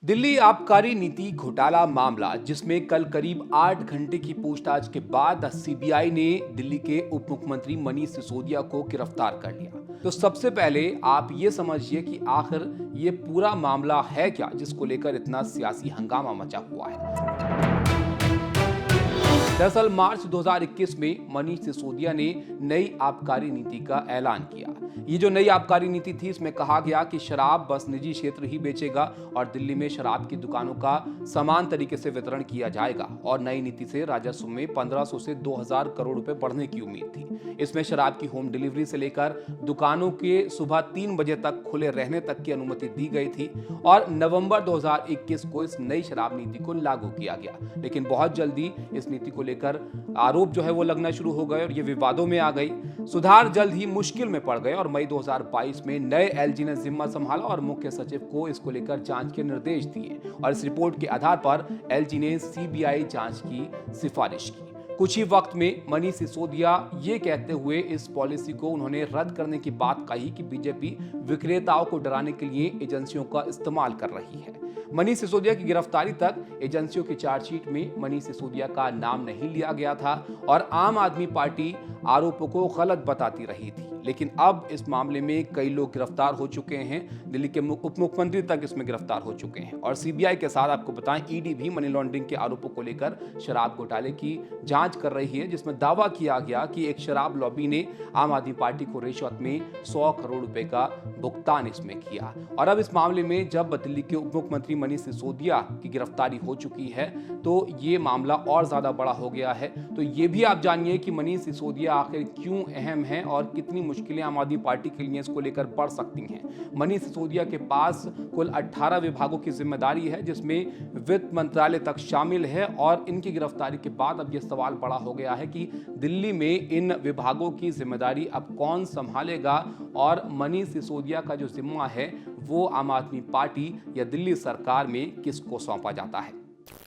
दिल्ली आबकारी नीति घोटाला मामला, जिसमें कल करीब 8 घंटे की पूछताछ के बाद सीबीआई ने दिल्ली के उप मुख्यमंत्री मनीष सिसोदिया को गिरफ्तार कर लिया। तो सबसे पहले आप ये समझिए कि आखिर ये पूरा मामला है क्या, जिसको लेकर इतना सियासी हंगामा मचा हुआ है। दरअसल मार्च 2021 में मनीष सिसोदिया ने नई आबकारी नीति का ऐलान किया। ये जो नई आबकारी नीति थी, इसमें कहा गया कि शराब बस निजी क्षेत्र ही बेचेगा और दिल्ली में शराब की दुकानों का समान तरीके से वितरण किया जाएगा। और नई नीति से राजस्व में 1500 से 2000 करोड़ रुपए बढ़ने की उम्मीद थी। इसमें शराब की होम डिलीवरी से लेकर दुकानों के सुबह 3 बजे तक खुले रहने तक की अनुमति दी गई थी और नवंबर 2021 को इस नई शराब नीति को लागू किया गया। लेकिन बहुत जल्दी इस नीति को लेकर आरोप जो है वो लगना शुरू हो गए और ये विवादों में आ गई। सुधार जल्द ही मुश्किल में पड़ गए और मई 2022 में नए एलजी ने जिम्मा संभाला और मुख्य सचिव को इसको लेकर जांच के निर्देश दिए और इस रिपोर्ट के आधार पर एलजी ने सीबीआई जांच की सिफारिश की। कुछ ही वक्त में मनीष सिसोदिया ये कहते हुए इस पॉलिसी को उन्होंने रद्द करने की बात कही कि बीजेपी विक्रेताओं को डराने के लिए एजेंसियों का इस्तेमाल कर रही है। मनीष सिसोदिया की गिरफ्तारी तक एजेंसियों की चार्जशीट में मनीष सिसोदिया का नाम नहीं लिया गया था और आम आदमी पार्टी आरोपों को गलत बताती रही थी। लेकिन अब इस मामले में कई लोग गिरफ्तार हो चुके हैं। दिल्ली के उप मुख्यमंत्री तक इसमें गिरफ्तार हो चुके हैं और सीबीआई के साथ आपको बताएं, ईडी भी मनी लॉन्ड्रिंग के आरोपों को लेकर शराब घोटाले की जांच कर रही है, जिसमें दावा किया गया कि एक शराब लॉबी ने आम आदमी पार्टी को रिश्वत में 100 करोड़ रुपए का भुगतान इसमें किया। और अब इस मामले में जब दिल्ली के उप मुख्यमंत्री मनीष सिसोदिया की गिरफ्तारी हो चुकी है तो ये मामला और ज्यादा बड़ा हो गया है। तो ये भी आप जानिए कि मनीष सिसोदिया आखिर क्यों अहम है और कितनी मुश्किलें आम आदमी पार्टी के लिए इसको लेकर बढ़ सकती हैं। मनीष सिसोदिया के पास कुल 18 विभागों की जिम्मेदारी है, जिसमें वित्त मंत्रालय तक शामिल है और इनकी गिरफ्तारी के बाद अब यह सवाल बड़ा हो गया है कि दिल्ली में इन विभागों की जिम्मेदारी अब कौन संभालेगा और मनीष सिसोदिया का जो जिम्मा है वो आम आदमी पार्टी या दिल्ली सरकार में किसको सौंपा जाता है।